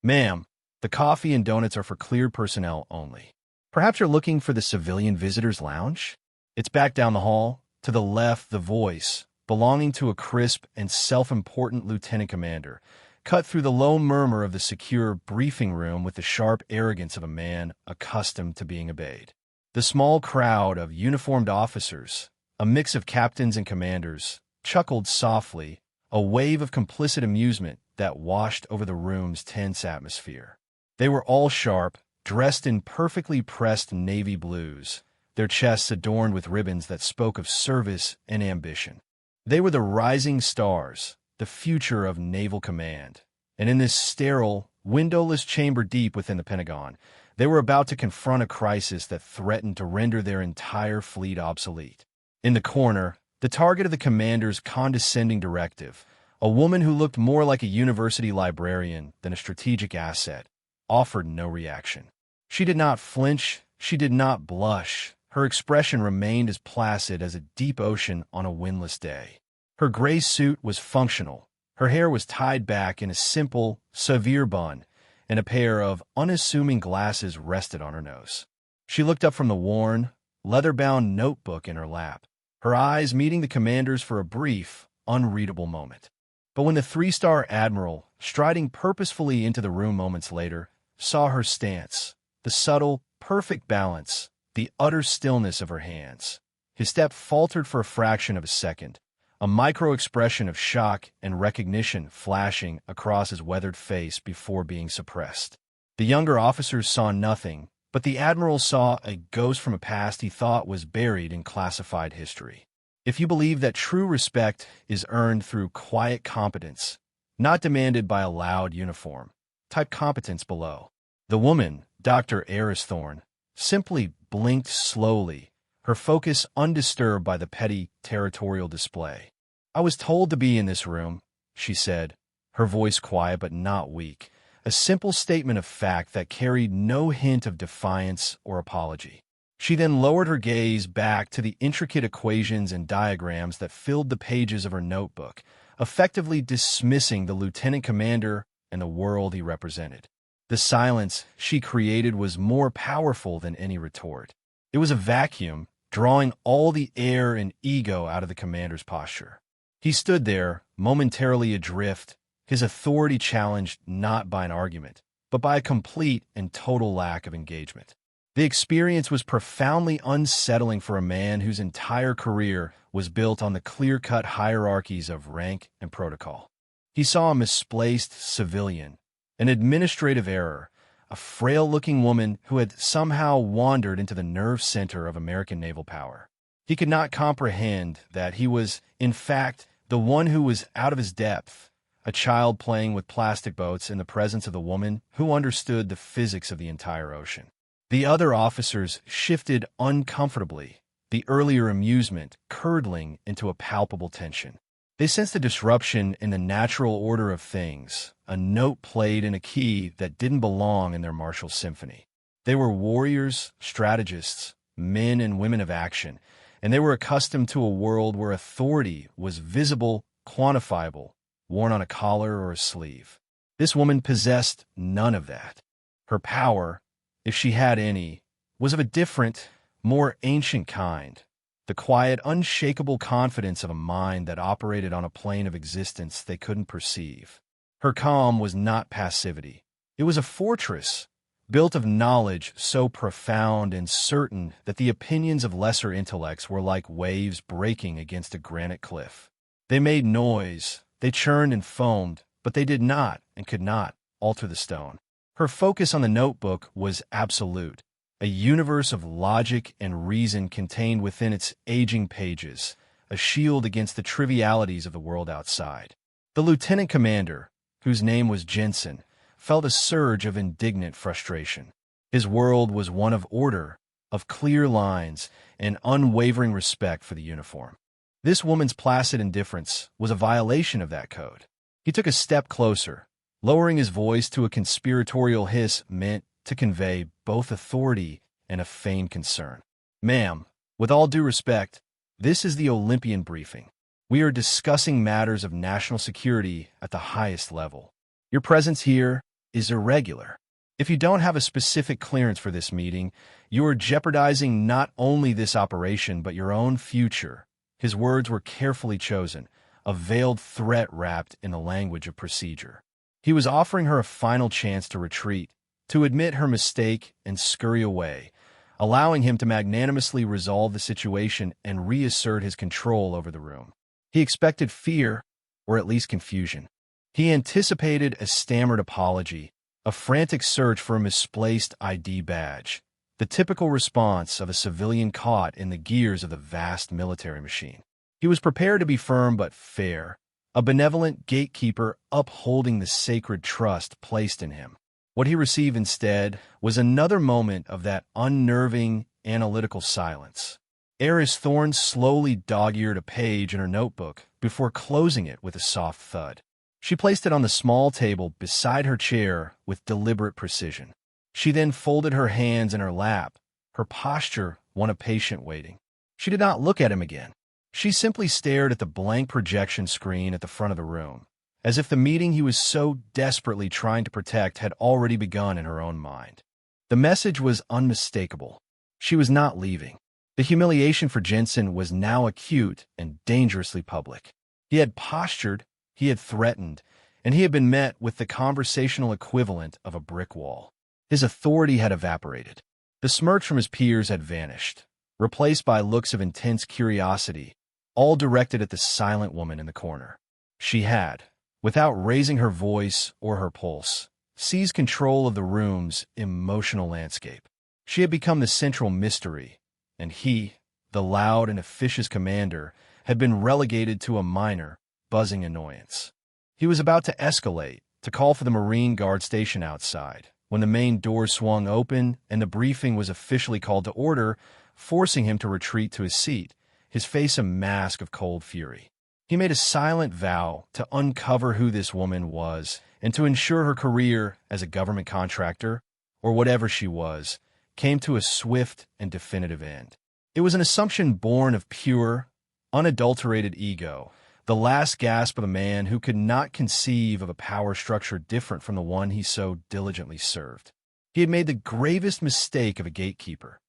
Ma'am, the coffee and donuts are for cleared personnel only. Perhaps you're looking for the civilian visitors' lounge? It's back down the hall. To the left, the voice, belonging to a crisp and self-important lieutenant commander, cut through the low murmur of the secure briefing room with the sharp arrogance of a man accustomed to being obeyed. The small crowd of uniformed officers, a mix of captains and commanders, chuckled softly, a wave of complicit amusement that washed over the room's tense atmosphere. They were all sharp, dressed in perfectly pressed navy blues, their chests adorned with ribbons that spoke of service and ambition. They were the rising stars, the future of naval command. And in this sterile, windowless chamber deep within the Pentagon, they were about to confront a crisis that threatened to render their entire fleet obsolete. In the corner, the target of the commander's condescending directive, a woman who looked more like a university librarian than a strategic asset, offered no reaction. She did not flinch, she did not blush. Her expression remained as placid as a deep ocean on a windless day. Her gray suit was functional. Her hair was tied back in a simple, severe bun, and a pair of unassuming glasses rested on her nose. She looked up from the worn, leather-bound notebook in her lap, her eyes meeting the commander's for a brief, unreadable moment. But when the three-star Admiral, striding purposefully into the room moments later, saw her stance, the subtle, perfect balance, the utter stillness of her hands, his step faltered for a fraction of a second, a micro-expression of shock and recognition flashing across his weathered face before being suppressed. The younger officers saw nothing, but the Admiral saw a ghost from a past he thought was buried in classified history. If you believe that true respect is earned through quiet competence, not demanded by a loud uniform, type competence below. The woman, Dr. Thorne, simply blinked slowly, her focus undisturbed by the petty territorial display. "I was told to be in this room," she said, her voice quiet but not weak, a simple statement of fact that carried no hint of defiance or apology. She then lowered her gaze back to the intricate equations and diagrams that filled the pages of her notebook, effectively dismissing the lieutenant commander and the world he represented. The silence she created was more powerful than any retort. It was a vacuum, drawing all the air and ego out of the commander's posture. He stood there, momentarily adrift, his authority challenged not by an argument, but by a complete and total lack of engagement. The experience was profoundly unsettling for a man whose entire career was built on the clear-cut hierarchies of rank and protocol. He saw a misplaced civilian, an administrative error, a frail-looking woman who had somehow wandered into the nerve center of American naval power. He could not comprehend that he was, in fact, the one who was out of his depth, a child playing with plastic boats in the presence of the woman who understood the physics of the entire ocean. The other officers shifted uncomfortably, the earlier amusement curdling into a palpable tension. They sensed a disruption in the natural order of things, a note played in a key that didn't belong in their martial symphony. They were warriors, strategists, men and women of action, and they were accustomed to a world where authority was visible, quantifiable, worn on a collar or a sleeve. This woman possessed none of that. Her power, if she had any, was of a different, more ancient kind. The quiet, unshakable confidence of a mind that operated on a plane of existence they couldn't perceive. Her calm was not passivity. It was a fortress, built of knowledge so profound and certain that the opinions of lesser intellects were like waves breaking against a granite cliff. They made noise, they churned and foamed, but they did not, and could not, alter the stone. Her focus on the notebook was absolute. A universe of logic and reason contained within its aging pages, a shield against the trivialities of the world outside. The lieutenant commander, whose name was Jensen, felt a surge of indignant frustration. His world was one of order, of clear lines, and unwavering respect for the uniform. This woman's placid indifference was a violation of that code. He took a step closer, lowering his voice to a conspiratorial hiss meant to convey both authority and a feigned concern. "Ma'am, with all due respect, this is the Olympian briefing. We are discussing matters of national security at the highest level. Your presence here, is irregular. If you don't have a specific clearance for this meeting, you are jeopardizing not only this operation but your own future." His words were carefully chosen, a veiled threat wrapped in the language of procedure. He was offering her a final chance to retreat, to admit her mistake and scurry away, allowing him to magnanimously resolve the situation and reassert his control over the room. He expected fear, or at least confusion. He anticipated a stammered apology, a frantic search for a misplaced ID badge, the typical response of a civilian caught in the gears of the vast military machine. He was prepared to be firm but fair, a benevolent gatekeeper upholding the sacred trust placed in him. What he received instead was another moment of that unnerving, analytical silence. Eris Thorne slowly dog-eared a page in her notebook before closing it with a soft thud. She placed it on the small table beside her chair with deliberate precision. She then folded her hands in her lap, her posture one of patient waiting. She did not look at him again. She simply stared at the blank projection screen at the front of the room, as if the meeting he was so desperately trying to protect had already begun in her own mind. The message was unmistakable. She was not leaving. The humiliation for Jensen was now acute and dangerously public. He had postured, he had threatened, and he had been met with the conversational equivalent of a brick wall. His authority had evaporated. The smirks from his peers had vanished, replaced by looks of intense curiosity, all directed at the silent woman in the corner. She had, without raising her voice or her pulse, seized control of the room's emotional landscape. She had become the central mystery, and he, the loud and officious commander, had been relegated to a minor, buzzing annoyance. He was about to escalate, to call for the Marine Guard station outside, when the main door swung open and the briefing was officially called to order, forcing him to retreat to his seat, his face a mask of cold fury. He made a silent vow to uncover who this woman was and to ensure her career as a government contractor, or whatever she was, came to a swift and definitive end. It was an assumption born of pure, unadulterated ego, the last gasp of a man who could not conceive of a power structure different from the one he so diligently served. He had made the gravest mistake of a gatekeeper.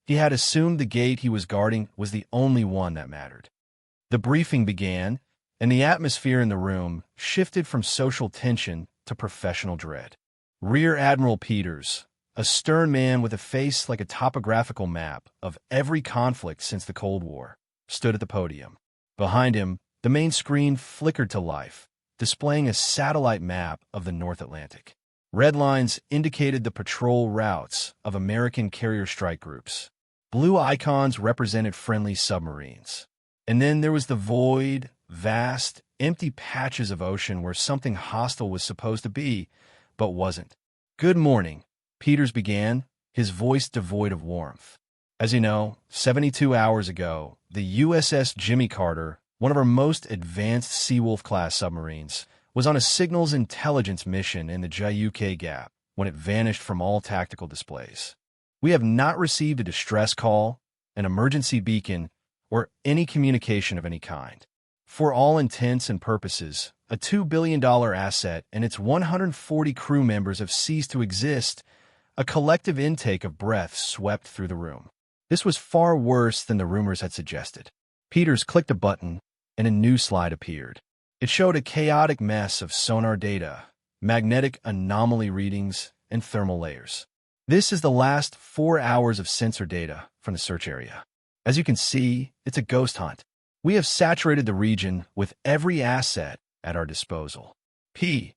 He had assumed the gate he was guarding was the only one that mattered. The briefing began, and the atmosphere in the room shifted from social tension to professional dread. Rear Admiral Peters, a stern man with a face like a topographical map of every conflict since the Cold War, stood at the podium. Behind him, the main screen flickered to life, displaying a satellite map of the North Atlantic. Red lines indicated the patrol routes of American carrier strike groups. Blue icons represented friendly submarines. And then there was the void, vast, empty patches of ocean where something hostile was supposed to be, but wasn't. "Good morning," Peters began, his voice devoid of warmth. As you know, 72 hours ago, the USS Jimmy Carter, one of our most advanced Seawolf-class submarines, was on a signals intelligence mission in the Jayuke Gap when it vanished from all tactical displays. We have not received a distress call, an emergency beacon, or any communication of any kind. For all intents and purposes, a $2 billion asset and its 140 crew members have ceased to exist. A collective intake of breath swept through the room. This was far worse than the rumors had suggested. Peters clicked a button, and a new slide appeared. It showed a chaotic mess of sonar data, magnetic anomaly readings, and thermal layers. This is the last 4 hours of sensor data from the search area. As you can see, it's a ghost hunt. We have saturated the region with every asset at our disposal. 8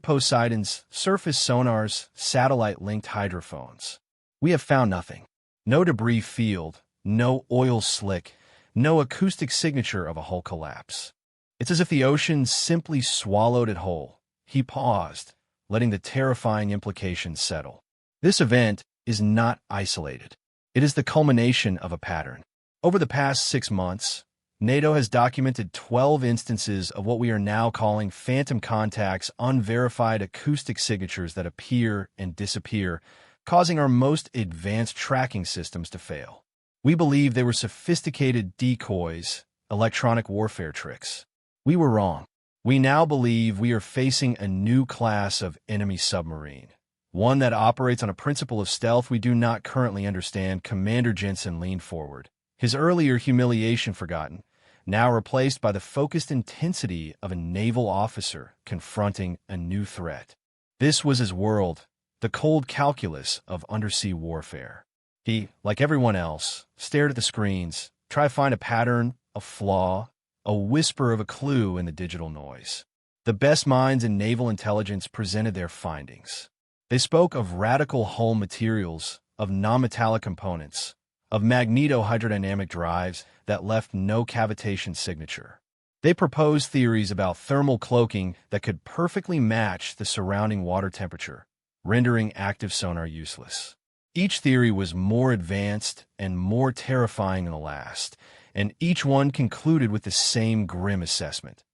Poseidons, surface sonars, satellite-linked hydrophones. We have found nothing. No debris field, no oil slick, no acoustic signature of a hull collapse. It's as if the ocean simply swallowed it whole. He paused, letting the terrifying implications settle. This event is not isolated. It is the culmination of a pattern. Over the past 6 months, NATO has documented 12 instances of what we are now calling phantom contacts, unverified acoustic signatures that appear and disappear, causing our most advanced tracking systems to fail. We believe they were sophisticated decoys, electronic warfare tricks. We were wrong. We now believe we are facing a new class of enemy submarine, one that operates on a principle of stealth we do not currently understand." Commander Jensen leaned forward, his earlier humiliation forgotten, now replaced by the focused intensity of a naval officer confronting a new threat. This was his world, the cold calculus of undersea warfare. He, like everyone else, stared at the screens, tried to find a pattern, a flaw, a whisper of a clue in the digital noise. The best minds in naval intelligence presented their findings. They spoke of radical hull materials, of non-metallic components, of magneto-hydrodynamic drives that left no cavitation signature. They proposed theories about thermal cloaking that could perfectly match the surrounding water temperature, rendering active sonar useless. Each theory was more advanced and more terrifying than the last, and each one concluded with the same grim assessment.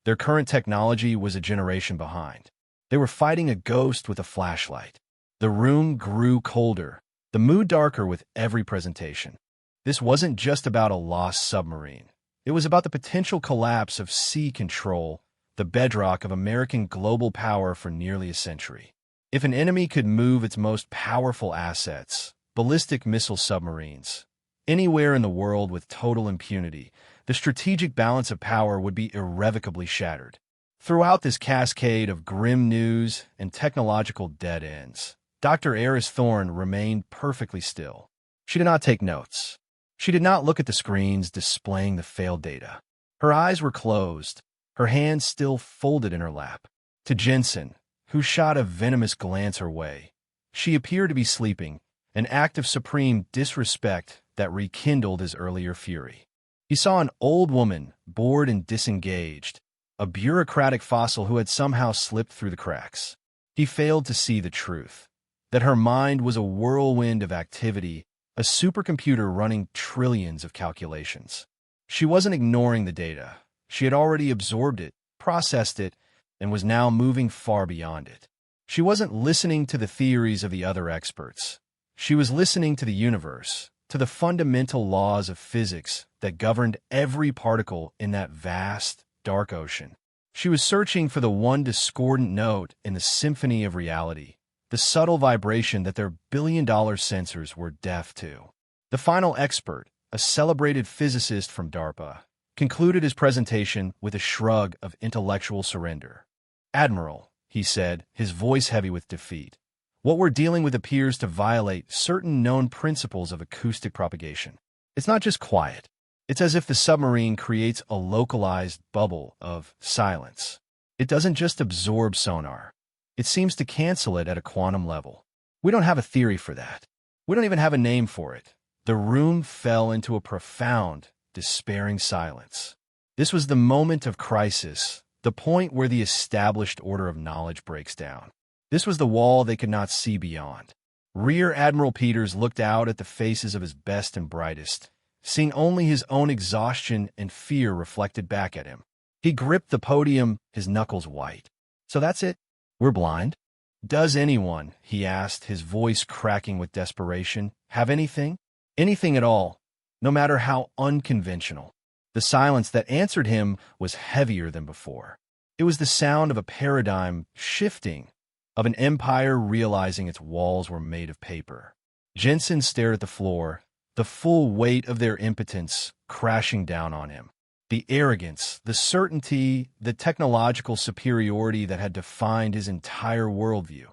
Their current technology was a generation behind. They were fighting a ghost with a flashlight. The room grew colder, the mood darker with every presentation. This wasn't just about a lost submarine. It was about the potential collapse of sea control, the bedrock of American global power for nearly a century. If an enemy could move its most powerful assets, ballistic missile submarines, anywhere in the world with total impunity, the strategic balance of power would be irrevocably shattered. Throughout this cascade of grim news and technological dead ends, Dr. Eris Thorne remained perfectly still. She did not take notes. She did not look at the screens displaying the failed data. Her eyes were closed, her hands still folded in her lap. To Jensen, who shot a venomous glance her way, she appeared to be sleeping, an act of supreme disrespect that rekindled his earlier fury. He saw an old woman, bored and disengaged, a bureaucratic fossil who had somehow slipped through the cracks. He failed to see the truth, that her mind was a whirlwind of activity, a supercomputer running trillions of calculations. She wasn't ignoring the data. She had already absorbed it, processed it, and was now moving far beyond it. She wasn't listening to the theories of the other experts. She was listening to the universe, to the fundamental laws of physics that governed every particle in that vast, dark ocean. She was searching for the one discordant note in the symphony of reality, the subtle vibration that their billion-dollar sensors were deaf to. The final expert, a celebrated physicist from DARPA, concluded his presentation with a shrug of intellectual surrender. "Admiral," he said, his voice heavy with defeat, "what we're dealing with appears to violate certain known principles of acoustic propagation. It's not just quiet. It's as if the submarine creates a localized bubble of silence. It doesn't just absorb sonar. It seems to cancel it at a quantum level. We don't have a theory for that. We don't even have a name for it." The room fell into a profound, despairing silence. This was the moment of crisis, the point where the established order of knowledge breaks down. This was the wall they could not see beyond. Rear Admiral Peters looked out at the faces of his best and brightest, seeing only his own exhaustion and fear reflected back at him. He gripped the podium, his knuckles white. "So that's it? We're blind?" "Does anyone," he asked, his voice cracking with desperation, "have anything? Anything at all, no matter how unconventional?" The silence that answered him was heavier than before. It was the sound of a paradigm shifting, of an empire realizing its walls were made of paper. Jensen stared at the floor, the full weight of their impotence crashing down on him. The arrogance, the certainty, the technological superiority that had defined his entire worldview.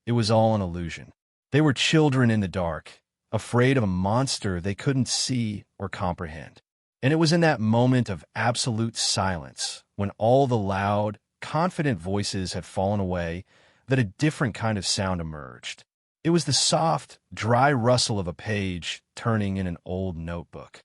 It was all an illusion. They were children in the dark, afraid of a monster they couldn't see or comprehend. And it was in that moment of absolute silence, when all the loud, confident voices had fallen away, that a different kind of sound emerged. It was the soft, dry rustle of a page turning in an old notebook.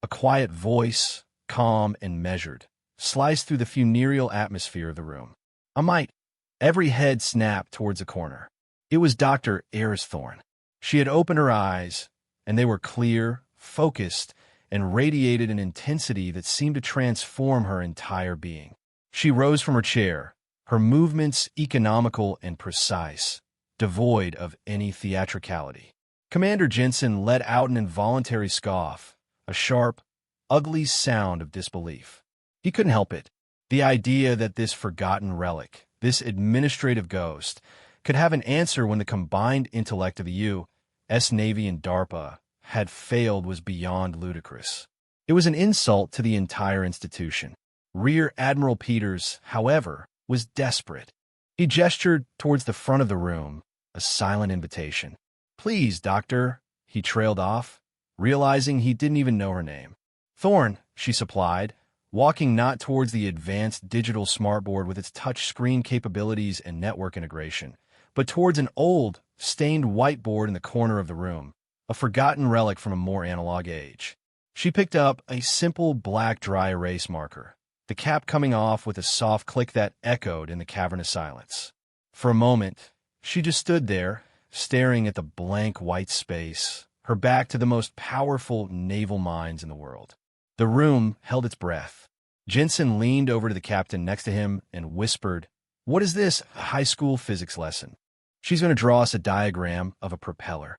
A quiet voice, calm and measured, sliced through the funereal atmosphere of the room. A mite. Every head snapped towards a corner. It was Dr. Eris Thorne. She had opened her eyes, and they were clear, focused, and radiated an intensity that seemed to transform her entire being. She rose from her chair, her movements economical and precise, devoid of any theatricality. Commander Jensen let out an involuntary scoff, a sharp, ugly sound of disbelief. He couldn't help it. The idea that this forgotten relic, this administrative ghost, could have an answer when the combined intellect of the U.S. Navy and DARPA had failed was beyond ludicrous. It was an insult to the entire institution. Rear Admiral Peters, however, was desperate. He gestured towards the front of the room, a silent invitation. "Please, Doctor," he trailed off, realizing he didn't even know her name. "Thorn," she supplied, walking not towards the advanced digital smartboard with its touch-screen capabilities and network integration, but towards an old, stained whiteboard in the corner of the room, a forgotten relic from a more analog age. She picked up a simple black dry erase marker, the cap coming off with a soft click that echoed in the cavernous silence. For a moment, she just stood there, staring at the blank white space, her back to the most powerful naval minds in the world. The room held its breath. Jensen leaned over to the captain next to him and whispered, "What is this, a high school physics lesson?" "She's going to draw us a diagram of a propeller."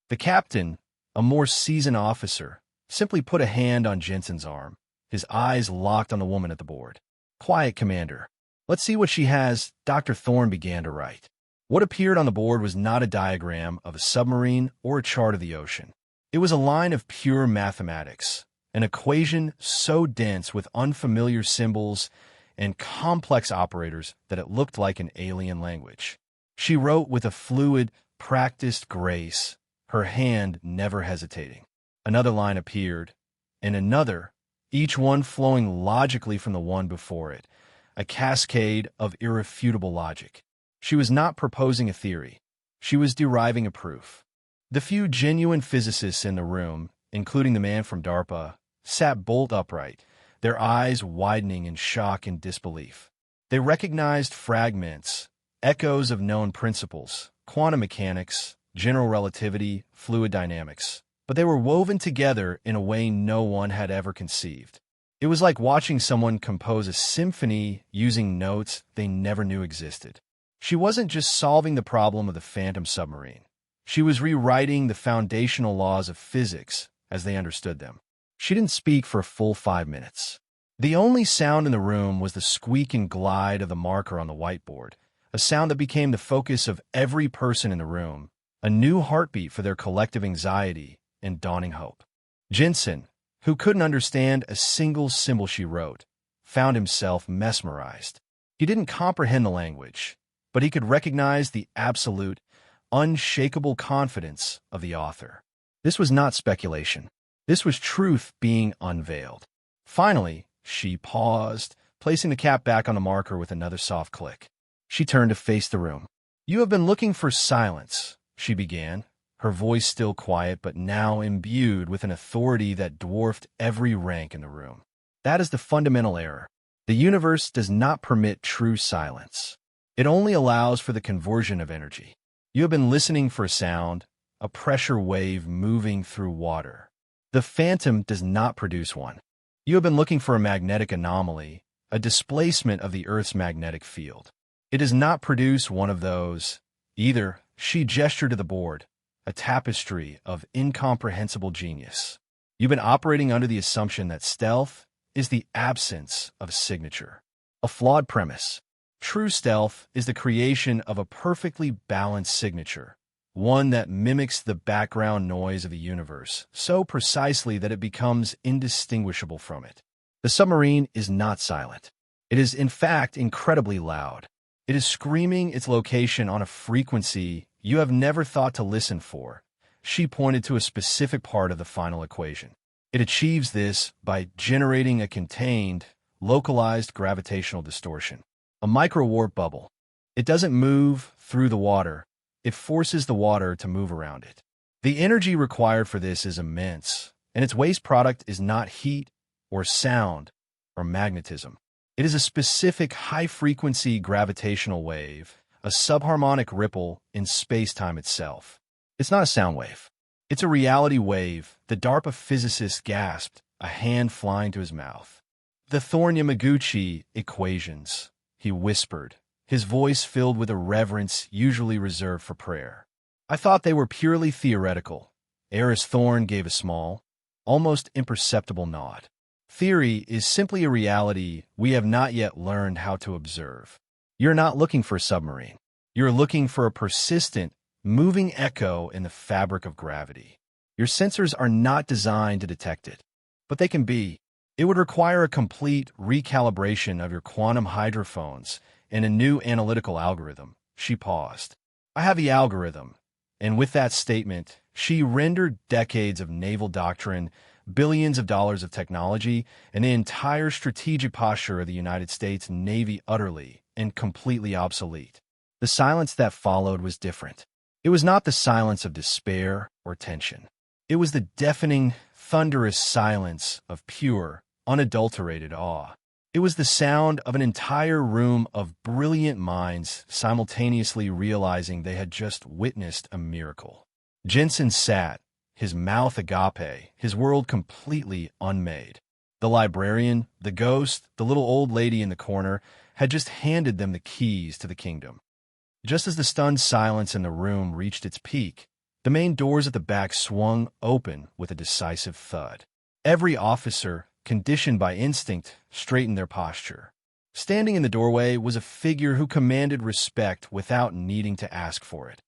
The captain, a more seasoned officer, simply put a hand on Jensen's arm, his eyes locked on the woman at the board. "Quiet, Commander. Let's see what she has." Dr. Thorne began to write. What appeared on the board was not a diagram of a submarine or a chart of the ocean. It was a line of pure mathematics, an equation so dense with unfamiliar symbols and complex operators that it looked like an alien language. She wrote with a fluid, practiced grace, her hand never hesitating. Another line appeared, and another, each one flowing logically from the one before it, a cascade of irrefutable logic. She was not proposing a theory. She was deriving a proof. The few genuine physicists in the room, including the man from DARPA, sat bolt upright, their eyes widening in shock and disbelief. They recognized fragments, echoes of known principles, quantum mechanics, general relativity, fluid dynamics, but they were woven together in a way no one had ever conceived. It was like watching someone compose a symphony using notes they never knew existed. She wasn't just solving the problem of the Phantom submarine. She was rewriting the foundational laws of physics as they understood them. She didn't speak for a full 5 minutes. The only sound in the room was the squeak and glide of the marker on the whiteboard, a sound that became the focus of every person in the room, a new heartbeat for their collective anxiety and dawning hope. Jensen, who couldn't understand a single symbol she wrote, found himself mesmerized. He didn't comprehend the language, but he could recognize the absolute, unshakable confidence of the author. This was not speculation. This was truth being unveiled. Finally, she paused, placing the cap back on the marker with another soft click. She turned to face the room. "You have been looking for silence," she began, her voice still quiet but now imbued with an authority that dwarfed every rank in the room. "That is the fundamental error. The universe does not permit true silence. It only allows for the conversion of energy. You have been listening for a sound, a pressure wave moving through water. The Phantom does not produce one. You have been looking for a magnetic anomaly, a displacement of the Earth's magnetic field. It does not produce one of those either." She gestured to the board, a tapestry of incomprehensible genius. "You've been operating under the assumption that stealth is the absence of a signature. A flawed premise. True stealth is the creation of a perfectly balanced signature, one that mimics the background noise of the universe so precisely that it becomes indistinguishable from it. The submarine is not silent. It is, in fact, incredibly loud. It is screaming its location on a frequency you have never thought to listen for." She pointed to a specific part of the final equation. "It achieves this by generating a contained, localized gravitational distortion, a micro-warp bubble. It doesn't move through the water. It forces the water to move around it. The energy required for this is immense, and its waste product is not heat or sound or magnetism. It is a specific high-frequency gravitational wave, a subharmonic ripple in space-time itself. It's not a sound wave. It's a reality wave," the DARPA physicist gasped, a hand flying to his mouth. "The Thorn Yamaguchi equations," he whispered, his voice filled with a reverence usually reserved for prayer. "I thought they were purely theoretical." Eris Thorn gave a small, almost imperceptible nod. Theory is simply a reality we have not yet learned how to observe. You're not looking for a submarine. You're looking for a persistent, moving echo in the fabric of gravity. Your sensors are not designed to detect it, but they can be. It would require a complete recalibration of your quantum hydrophones and a new analytical algorithm. She paused. I have the algorithm. And with that statement, she rendered decades of naval doctrine, billions of dollars of technology, and the entire strategic posture of the United States Navy utterly and completely obsolete. The silence that followed was different. It was not the silence of despair or tension. It was the deafening, thunderous silence of pure, unadulterated awe. It was the sound of an entire room of brilliant minds simultaneously realizing they had just witnessed a miracle. Jensen sat, his mouth agape, his world completely unmade. The librarian, the ghost, the little old lady in the corner had just handed them the keys to the kingdom. Just as the stunned silence in the room reached its peak, the main doors at the back swung open with a decisive thud. Every officer, conditioned by instinct, straightened their posture. Standing in the doorway was a figure who commanded respect without needing to ask for it.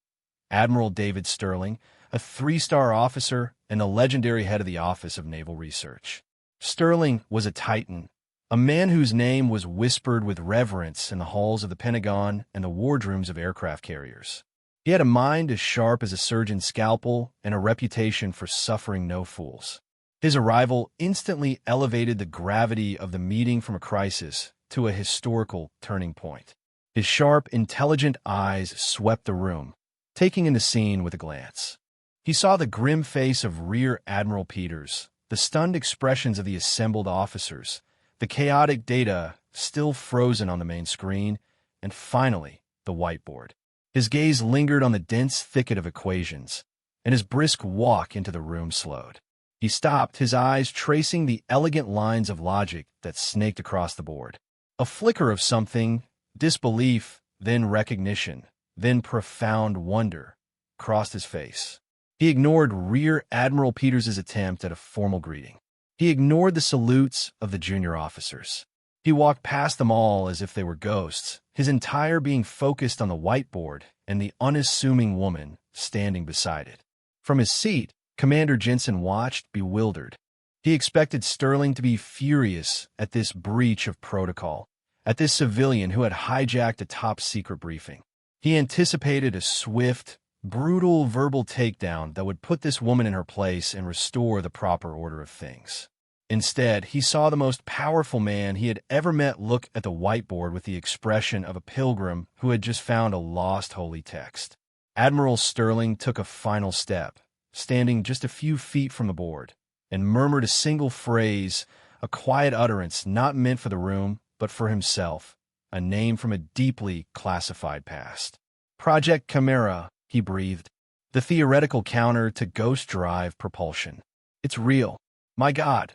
Admiral David Sterling, a 3-star officer and the legendary head of the Office of Naval Research. Sterling was a titan, a man whose name was whispered with reverence in the halls of the Pentagon and the wardrooms of aircraft carriers. He had a mind as sharp as a surgeon's scalpel and a reputation for suffering no fools. His arrival instantly elevated the gravity of the meeting from a crisis to a historical turning point. His sharp, intelligent eyes swept the room, taking in the scene with a glance. He saw the grim face of Rear Admiral Peters, the stunned expressions of the assembled officers, the chaotic data still frozen on the main screen, and finally, the whiteboard. His gaze lingered on the dense thicket of equations, and his brisk walk into the room slowed. He stopped, his eyes tracing the elegant lines of logic that snaked across the board. A flicker of something, disbelief, then recognition, then profound wonder, crossed his face. He ignored Rear Admiral Peters' attempt at a formal greeting. He ignored the salutes of the junior officers. He walked past them all as if they were ghosts, his entire being focused on the whiteboard and the unassuming woman standing beside it. From his seat, Commander Jensen watched, bewildered. He expected Sterling to be furious at this breach of protocol, at this civilian who had hijacked a top-secret briefing. He anticipated a swift, brutal verbal takedown that would put this woman in her place and restore the proper order of things. Instead, he saw the most powerful man he had ever met look at the whiteboard with the expression of a pilgrim who had just found a lost holy text. Admiral Sterling took a final step, standing just a few feet from the board, and murmured a single phrase, a quiet utterance not meant for the room, but for himself, a name from a deeply classified past. Project Chimera, he breathed, the theoretical counter to ghost drive propulsion. It's real. My God,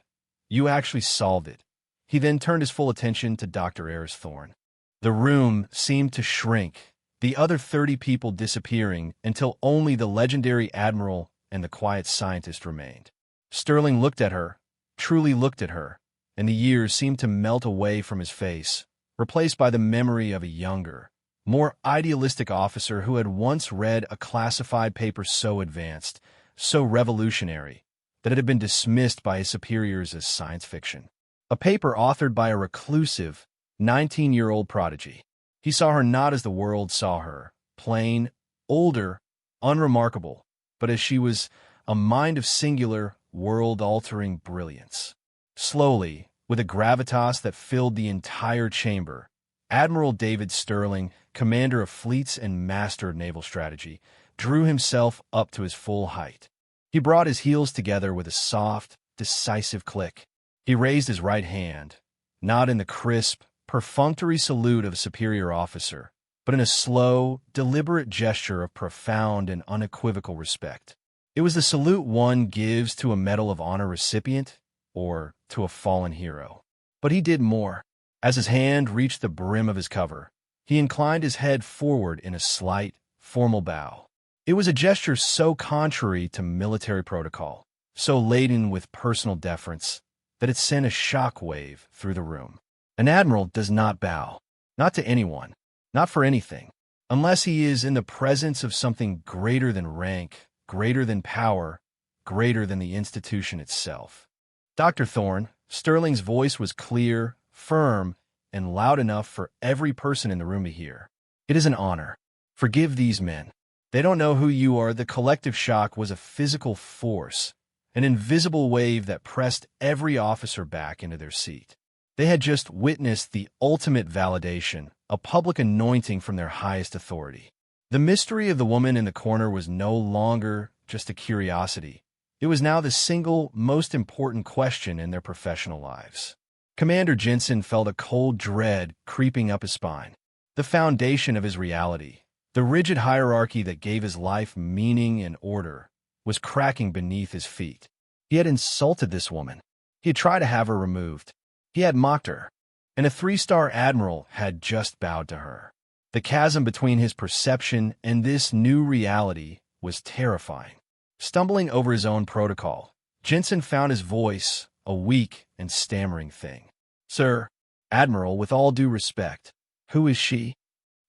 you actually solved it. He then turned his full attention to Dr. Eris Thorne. The room seemed to shrink, the other 30 people disappearing until only the legendary Admiral and the quiet scientist remained. Sterling looked at her, truly looked at her, and the years seemed to melt away from his face, replaced by the memory of a younger, more idealistic officer who had once read a classified paper so advanced, so revolutionary, that it had been dismissed by his superiors as science fiction. A paper authored by a reclusive, 19-year-old prodigy. He saw her not as the world saw her, plain, older, unremarkable, but as she was, a mind of singular, world-altering brilliance. Slowly, with a gravitas that filled the entire chamber, Admiral David Sterling, commander of fleets and master of naval strategy, drew himself up to his full height. He brought his heels together with a soft, decisive click. He raised his right hand, not in the crisp, perfunctory salute of a superior officer, but in a slow, deliberate gesture of profound and unequivocal respect. It was the salute one gives to a Medal of Honor recipient or to a fallen hero. But he did more. As his hand reached the brim of his cover, he inclined his head forward in a slight, formal bow. It was a gesture so contrary to military protocol, so laden with personal deference, that it sent a shock wave through the room. An admiral does not bow, not to anyone, not for anything, unless he is in the presence of something greater than rank, greater than power, greater than the institution itself. Dr. Thorne, Sterling's voice was clear, firm, and loud enough for every person in the room to hear. It is an honor. Forgive these men. They don't know who you are. The collective shock was a physical force, an invisible wave that pressed every officer back into their seat. They had just witnessed the ultimate validation, a public anointing from their highest authority. The mystery of the woman in the corner was no longer just a curiosity. It was now the single most important question in their professional lives. Commander Jensen felt a cold dread creeping up his spine. The foundation of his reality, the rigid hierarchy that gave his life meaning and order, was cracking beneath his feet. He had insulted this woman. He had tried to have her removed. He had mocked her. And a 3-star admiral had just bowed to her. The chasm between his perception and this new reality was terrifying. Stumbling over his own protocol, Jensen found his voice a weak and stammering thing. "Sir, Admiral, with all due respect, who is she?"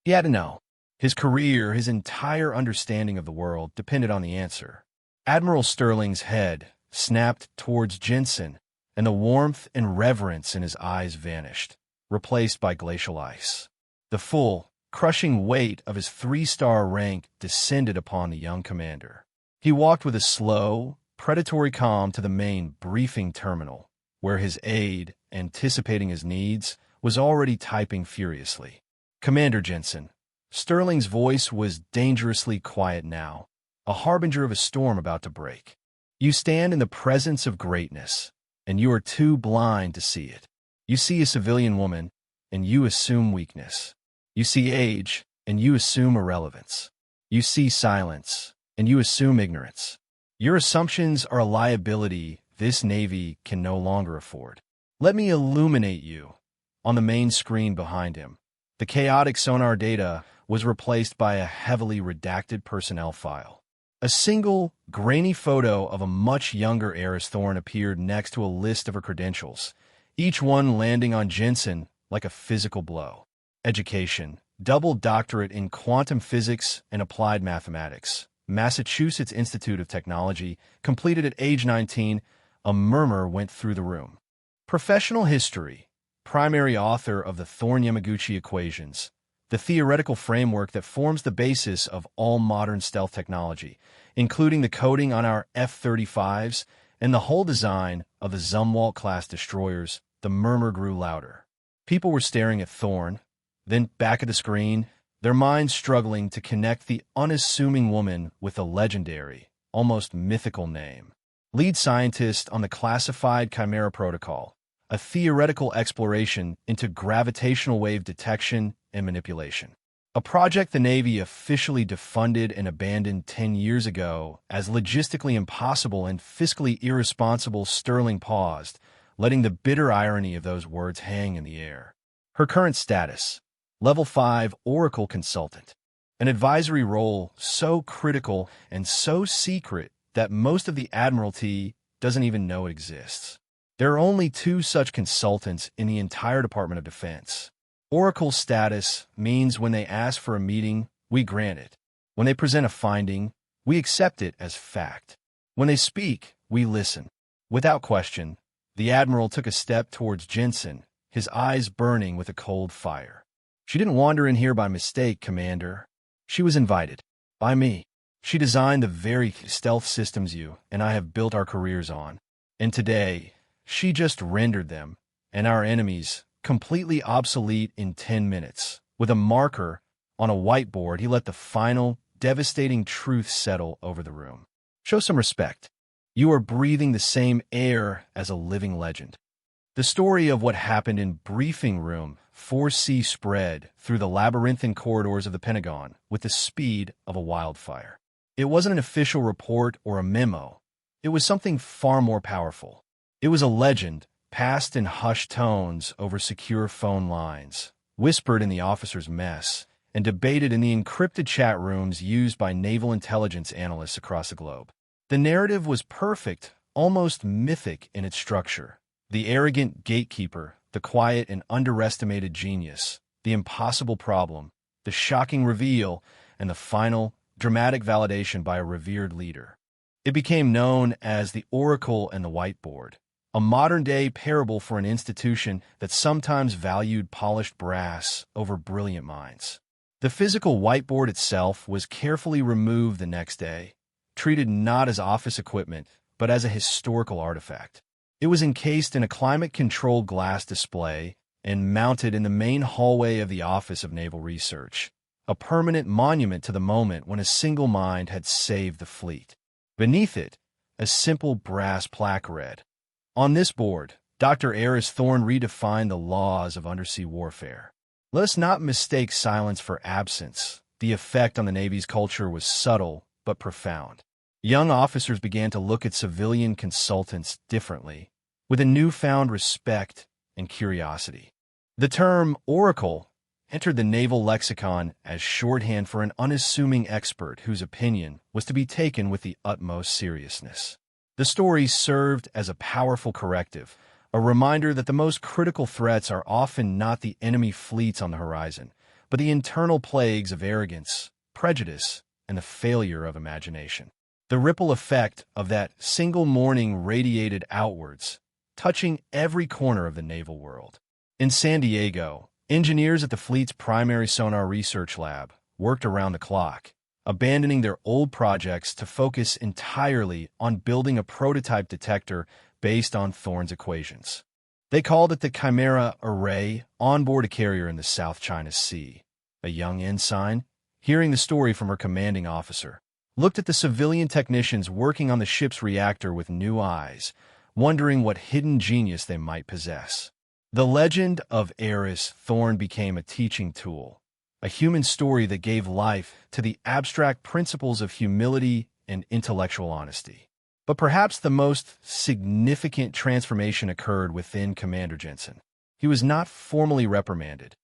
He had to know. His career, his entire understanding of the world depended on the answer. Admiral Sterling's head snapped towards Jensen, and the warmth and reverence in his eyes vanished, replaced by glacial ice. The full, crushing weight of his 3-star rank descended upon the young commander. He walked with a slow, predatory calm to the main briefing terminal, where his aide, anticipating his needs, was already typing furiously. "Commander Jensen." Sterling's voice was dangerously quiet now, a harbinger of a storm about to break. "You stand in the presence of greatness, and you are too blind to see it. You see a civilian woman, and you assume weakness. You see age, and you assume irrelevance. You see silence, and you assume ignorance. Your assumptions are a liability this Navy can no longer afford. Let me illuminate you." On the main screen behind him, the chaotic sonar data was replaced by a heavily redacted personnel file. A single, grainy photo of a much younger Eris Thorne appeared next to a list of her credentials, each one landing on Jensen like a physical blow. Education: double doctorate in quantum physics and applied mathematics, Massachusetts Institute of Technology, completed at age 19. A murmur went through the room. Professional history: primary author of the Thorne-Yamaguchi equations, the theoretical framework that forms the basis of all modern stealth technology, including the coding on our F-35s and the whole design of the Zumwalt-class destroyers. The murmur grew louder. People were staring at Thorne, then back at the screen, their minds struggling to connect the unassuming woman with the legendary, almost mythical name. Lead scientist on the classified Chimera Protocol, a theoretical exploration into gravitational wave detection and manipulation. A project the Navy officially defunded and abandoned 10 years ago as logistically impossible and fiscally irresponsible. Sterling paused, letting the bitter irony of those words hang in the air. Her current status: Level 5 Oracle Consultant, an advisory role so critical and so secret that most of the Admiralty doesn't even know it exists. There are only 2 such consultants in the entire Department of Defense. Oracle status means when they ask for a meeting, we grant it. When they present a finding, we accept it as fact. When they speak, we listen. Without question, the Admiral took a step towards Jensen, his eyes burning with a cold fire. "She didn't wander in here by mistake, Commander. She was invited. By me. She designed the very stealth systems you and I have built our careers on. And today, she just rendered them, and our enemies, completely obsolete in 10 minutes. With a marker on a whiteboard, he let the final, devastating truth settle over the room. Show some respect. You are breathing the same air as a living legend." The story of what happened in Briefing Room 4C spread through the labyrinthine corridors of the Pentagon with the speed of a wildfire. It wasn't an official report or a memo. It was something far more powerful. It was a legend, passed in hushed tones over secure phone lines, whispered in the officers' mess, and debated in the encrypted chat rooms used by naval intelligence analysts across the globe. The narrative was perfect, almost mythic in its structure. The arrogant gatekeeper, the quiet and underestimated genius, the impossible problem, the shocking reveal, and the final, dramatic validation by a revered leader. It became known as the Oracle and the Whiteboard, a modern-day parable for an institution that sometimes valued polished brass over brilliant minds. The physical whiteboard itself was carefully removed the next day, treated not as office equipment, but as a historical artifact. It was encased in a climate-controlled glass display and mounted in the main hallway of the Office of Naval Research, a permanent monument to the moment when a single mind had saved the fleet. Beneath it, a simple brass plaque read, "On this board, Dr. Aris Thorne redefined the laws of undersea warfare." Let us not mistake silence for absence. The effect on the Navy's culture was subtle but profound. Young officers began to look at civilian consultants differently, with a newfound respect and curiosity. The term oracle entered the naval lexicon as shorthand for an unassuming expert whose opinion was to be taken with the utmost seriousness. The story served as a powerful corrective, a reminder that the most critical threats are often not the enemy fleets on the horizon, but the internal plagues of arrogance, prejudice, and the failure of imagination. The ripple effect of that single morning radiated outwards, touching every corner of the naval world. In San Diego, engineers at the fleet's primary sonar research lab worked around the clock, abandoning their old projects to focus entirely on building a prototype detector based on Thorne's equations. They called it the Chimera Array on board a carrier in the South China Sea. A young ensign, hearing the story from her commanding officer, looked at the civilian technicians working on the ship's reactor with new eyes, wondering what hidden genius they might possess. The legend of Aris Thorne became a teaching tool, a human story that gave life to the abstract principles of humility and intellectual honesty. But perhaps the most significant transformation occurred within Commander Jensen. He was not formally reprimanded.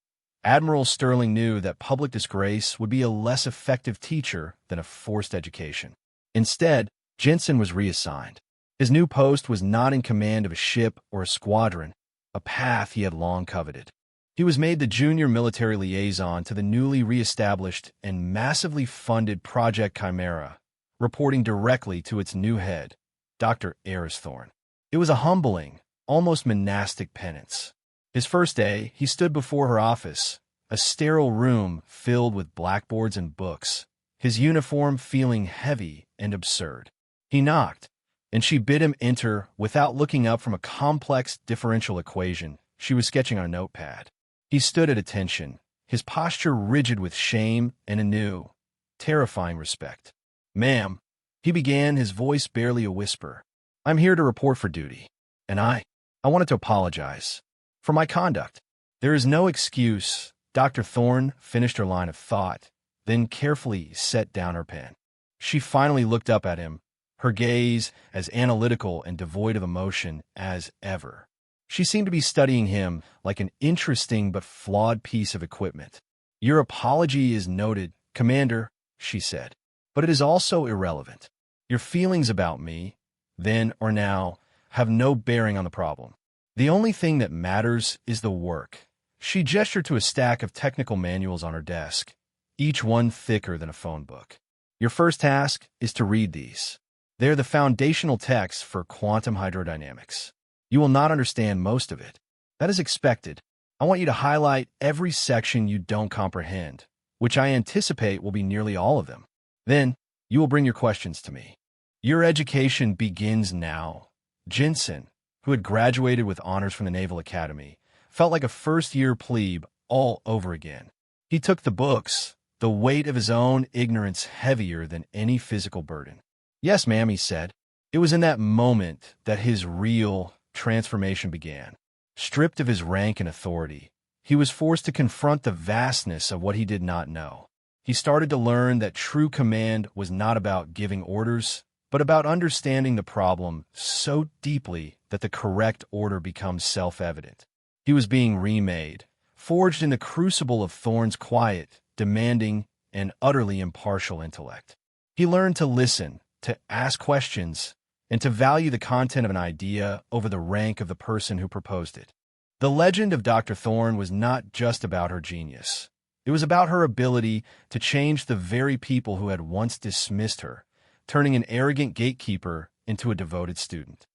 Admiral Sterling knew that public disgrace would be a less effective teacher than a forced education. Instead, Jensen was reassigned. His new post was not in command of a ship or a squadron, a path he had long coveted. He was made the junior military liaison to the newly reestablished and massively funded Project Chimera, reporting directly to its new head, Dr. Aris Thorne. It was a humbling, almost monastic penance. His first day, he stood before her office, a sterile room filled with blackboards and books, his uniform feeling heavy and absurd. He knocked, and she bid him enter without looking up from a complex differential equation she was sketching on a notepad. He stood at attention, his posture rigid with shame and a new, terrifying respect. "Ma'am," he began, his voice barely a whisper, "I'm here to report for duty, and I wanted to apologize for my conduct." "There is no excuse." Dr. Thorne finished her line of thought, then carefully set down her pen. She finally looked up at him, her gaze as analytical and devoid of emotion as ever. She seemed to be studying him like an interesting but flawed piece of equipment. "Your apology is noted, Commander," she said, "but it is also irrelevant. Your feelings about me, then or now, have no bearing on the problem. The only thing that matters is the work." She gestured to a stack of technical manuals on her desk, each one thicker than a phone book. "Your first task is to read these. They're the foundational texts for quantum hydrodynamics. You will not understand most of it. That is expected. I want you to highlight every section you don't comprehend, which I anticipate will be nearly all of them. Then, you will bring your questions to me. Your education begins now." Jensen, who had graduated with honors from the Naval Academy, felt like a first-year plebe all over again. He took the books, the weight of his own ignorance heavier than any physical burden. "Yes, ma'am," he said. It was in that moment that his real transformation began. Stripped of his rank and authority, he was forced to confront the vastness of what he did not know. He started to learn that true command was not about giving orders, but about understanding the problem so deeply that the correct order becomes self-evident. He was being remade, forged in the crucible of Thorne's quiet, demanding, and utterly impartial intellect. He learned to listen, to ask questions, and to value the content of an idea over the rank of the person who proposed it. The legend of Dr. Thorne was not just about her genius. It was about her ability to change the very people who had once dismissed her, turning an arrogant gatekeeper into a devoted student.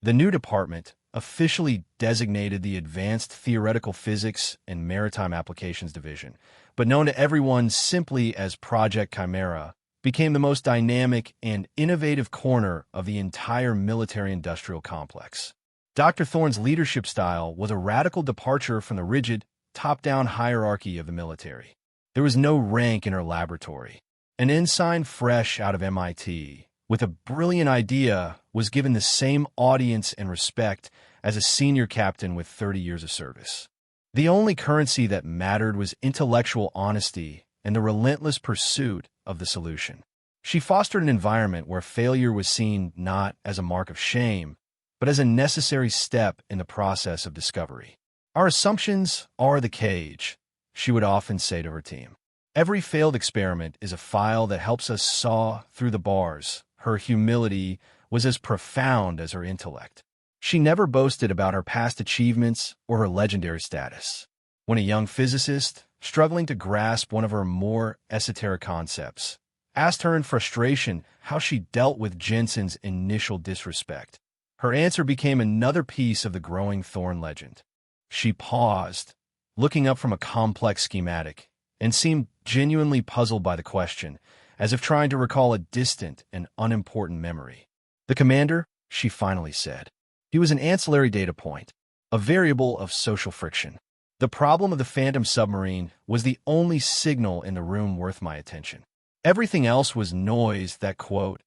The new department, officially designated the Advanced Theoretical Physics and Maritime Applications Division, but known to everyone simply as Project Chimera, became the most dynamic and innovative corner of the entire military-industrial complex. Dr. Thorne's leadership style was a radical departure from the rigid, top-down hierarchy of the military. There was no rank in her laboratory. An ensign fresh out of MIT, with a brilliant idea, was given the same audience and respect as a senior captain with 30 years of service. The only currency that mattered was intellectual honesty and the relentless pursuit of the solution. She fostered an environment where failure was seen not as a mark of shame, but as a necessary step in the process of discovery. "Our assumptions are the cage," she would often say to her team. "Every failed experiment is a file that helps us saw through the bars." Her humility was as profound as her intellect. She never boasted about her past achievements or her legendary status. When a young physicist, struggling to grasp one of her more esoteric concepts, asked her in frustration how she dealt with Jensen's initial disrespect, her answer became another piece of the growing Thorne legend. She paused, looking up from a complex schematic, and seemed genuinely puzzled by the question, as if trying to recall a distant and unimportant memory. "The commander," she finally said. He was an ancillary data point, a variable of social friction. The problem of the Phantom submarine was the only signal in the room worth my attention. Everything else was noise. That quote,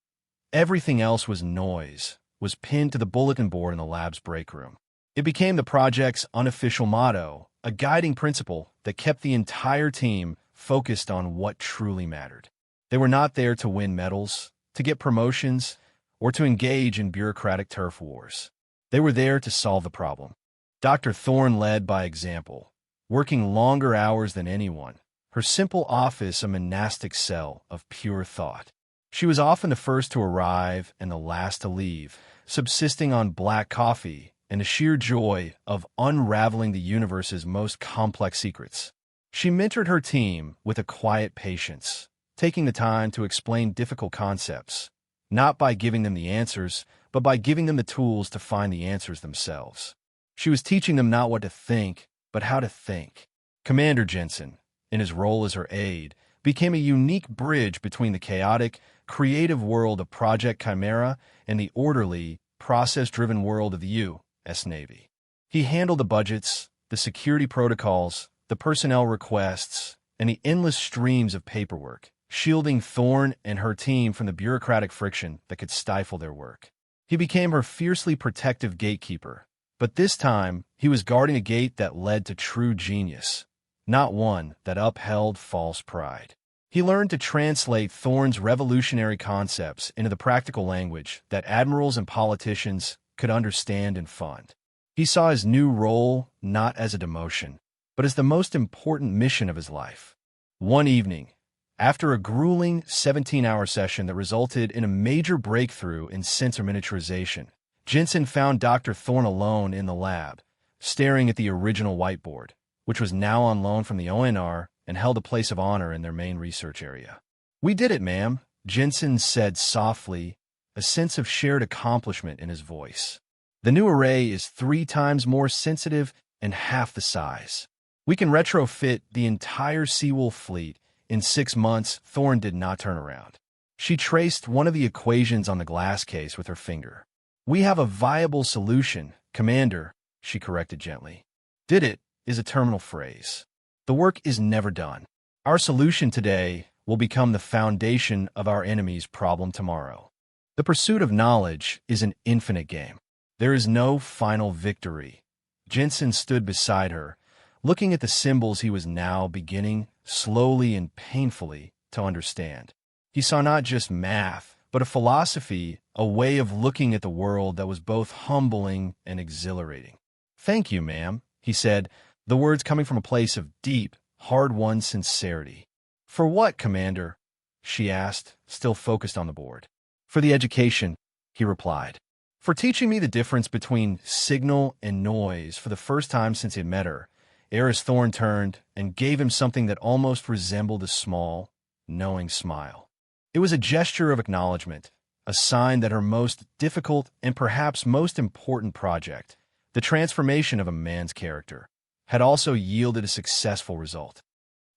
"everything else was noise," was pinned to the bulletin board in the lab's break room. It became the project's unofficial motto, a guiding principle that kept the entire team focused on what truly mattered. They were not there to win medals, to get promotions, or to engage in bureaucratic turf wars. They were there to solve the problem. Dr. Thorne led by example, working longer hours than anyone, her simple office a monastic cell of pure thought. She was often the first to arrive and the last to leave, subsisting on black coffee and the sheer joy of unraveling the universe's most complex secrets. She mentored her team with a quiet patience, taking the time to explain difficult concepts, not by giving them the answers, but by giving them the tools to find the answers themselves. She was teaching them not what to think, but how to think. Commander Jensen, in his role as her aide, became a unique bridge between the chaotic, creative world of Project Chimera and the orderly, process-driven world of the U.S. Navy. He handled the budgets, the security protocols, the personnel requests, and the endless streams of paperwork, shielding Thorne and her team from the bureaucratic friction that could stifle their work. He became her fiercely protective gatekeeper, but this time he was guarding a gate that led to true genius, not one that upheld false pride. He learned to translate Thorne's revolutionary concepts into the practical language that admirals and politicians could understand and fund. He saw his new role not as a demotion, but as the most important mission of his life. One evening, after a grueling 17-hour session that resulted in a major breakthrough in sensor miniaturization, Jensen found Dr. Thorne alone in the lab, staring at the original whiteboard, which was now on loan from the ONR and held a place of honor in their main research area. "We did it, ma'am," Jensen said softly, a sense of shared accomplishment in his voice. "The new array is 3 times more sensitive and half the size. We can retrofit the entire Seawolf fleet in 6 months." Thorne did not turn around. She traced one of the equations on the glass case with her finger. "We have a viable solution, Commander," she corrected gently. "Did it" is a terminal phrase. The work is never done. Our solution today will become the foundation of our enemy's problem tomorrow. The pursuit of knowledge is an infinite game. There is no final victory. Jensen stood beside her, looking at the symbols he was now beginning, slowly and painfully, to understand. He saw not just math, but a philosophy, a way of looking at the world that was both humbling and exhilarating. "Thank you, ma'am," he said, the words coming from a place of deep, hard-won sincerity. "For what, Commander?" she asked, still focused on the board. "For the education," he replied. For teaching me the difference between signal and noise for the first time since he had met her, Eris Thorne turned and gave him something that almost resembled a small, knowing smile. It was a gesture of acknowledgement, a sign that her most difficult and perhaps most important project, the transformation of a man's character, had also yielded a successful result.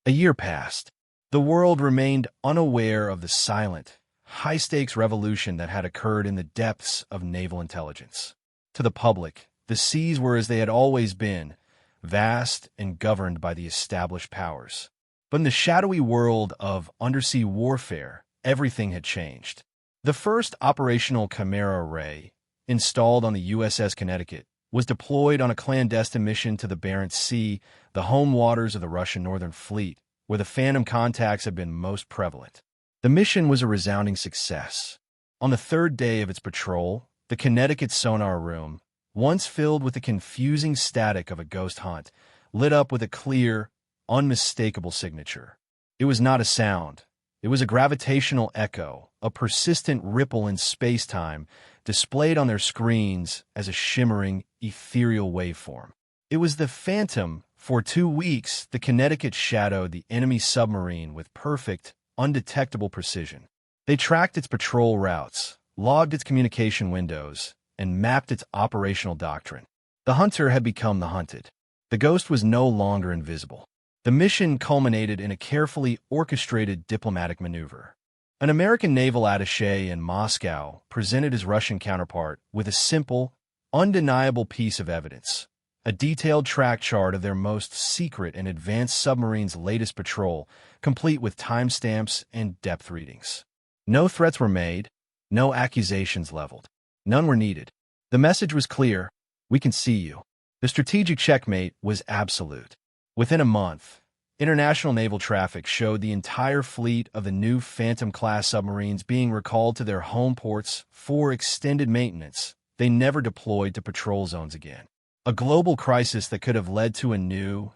A year passed. The world remained unaware of the silent, high-stakes revolution that had occurred in the depths of naval intelligence. To the public, the seas were as they had always been, vast and governed by the established powers. But in the shadowy world of undersea warfare, everything had changed. The first operational Chimera array, installed on the USS Connecticut, was deployed on a clandestine mission to the Barents Sea, the home waters of the Russian Northern Fleet, where the phantom contacts had been most prevalent. The mission was a resounding success. On the third day of its patrol, the Connecticut's sonar room, once filled with the confusing static of a ghost hunt, lit up with a clear, unmistakable signature. It was not a sound. It was a gravitational echo, a persistent ripple in space-time, displayed on their screens as a shimmering, ethereal waveform. It was the phantom. For 2 weeks, the Connecticut shadowed the enemy submarine with perfect, undetectable precision. They tracked its patrol routes, logged its communication windows, and mapped its operational doctrine. The hunter had become the hunted. The ghost was no longer invisible. The mission culminated in a carefully orchestrated diplomatic maneuver. An American naval attaché in Moscow presented his Russian counterpart with a simple, undeniable piece of evidence, a detailed track chart of their most secret and advanced submarine's latest patrol, complete with timestamps and depth readings. No threats were made, no accusations leveled. None were needed. The message was clear: we can see you. The strategic checkmate was absolute. Within a month, international naval traffic showed the entire fleet of the new Phantom-class submarines being recalled to their home ports for extended maintenance. They never deployed to patrol zones again. A global crisis that could have led to a new,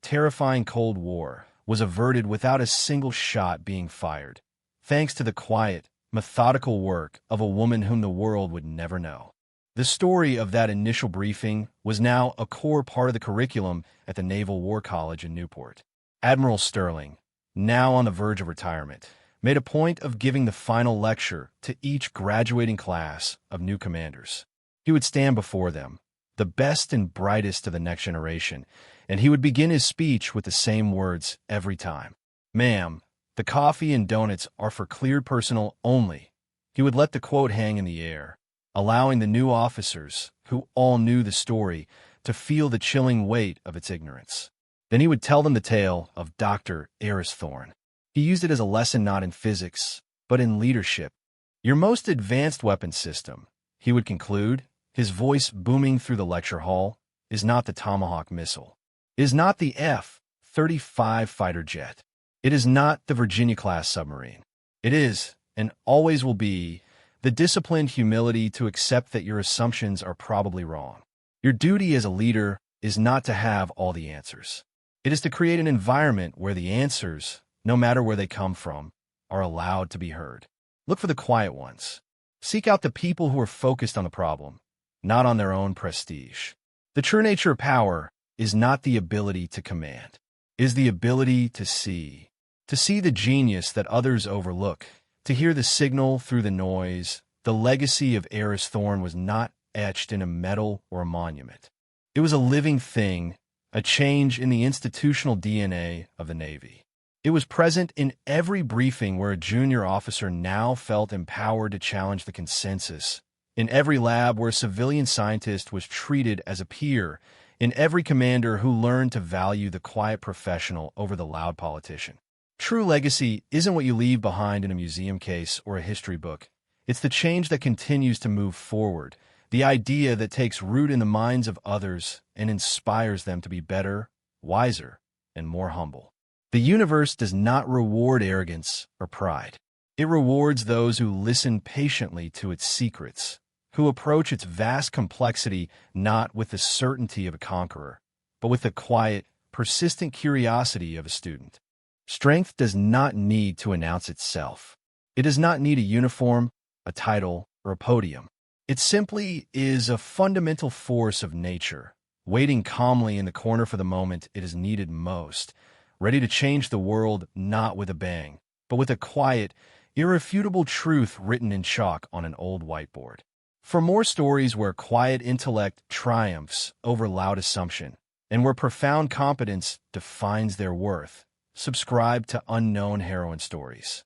terrifying Cold War was averted without a single shot being fired, thanks to the quiet, methodical work of a woman whom the world would never know. The story of that initial briefing was now a core part of the curriculum at the Naval War College in Newport. Admiral Sterling, now on the verge of retirement, made a point of giving the final lecture to each graduating class of new commanders. He would stand before them, the best and brightest of the next generation, and he would begin his speech with the same words every time. "Ma'am, the coffee and donuts are for cleared personnel only." He would let the quote hang in the air, allowing the new officers, who all knew the story, to feel the chilling weight of its ignorance. Then he would tell them the tale of Dr. Eris Thorne. He used it as a lesson not in physics, but in leadership. "Your most advanced weapon system," he would conclude, his voice booming through the lecture hall, "is not the Tomahawk missile. It is not the F-35 fighter jet. It is not the Virginia-class submarine. It is, and always will be, the disciplined humility to accept that your assumptions are probably wrong. Your duty as a leader is not to have all the answers. It is to create an environment where the answers, no matter where they come from, are allowed to be heard. Look for the quiet ones. Seek out the people who are focused on the problem, not on their own prestige. The true nature of power is not the ability to command. It is the ability to see the genius that others overlook, to hear the signal through the noise. The legacy of Eris Thorne was not etched in a medal or a monument. It was a living thing, a change in the institutional DNA of the Navy. It was present in every briefing where a junior officer now felt empowered to challenge the consensus, in every lab where a civilian scientist was treated as a peer, in every commander who learned to value the quiet professional over the loud politician. True legacy isn't what you leave behind in a museum case or a history book. It's the change that continues to move forward, the idea that takes root in the minds of others and inspires them to be better, wiser, and more humble. The universe does not reward arrogance or pride. It rewards those who listen patiently to its secrets, who approach its vast complexity not with the certainty of a conqueror, but with the quiet, persistent curiosity of a student. Strength does not need to announce itself. It does not need a uniform, a title, or a podium. It simply is a fundamental force of nature, waiting calmly in the corner for the moment it is needed most, ready to change the world not with a bang, but with a quiet, irrefutable truth written in chalk on an old whiteboard. For more stories where quiet intellect triumphs over loud assumption, and where profound competence defines their worth, subscribe to Unknown Heroine Stories.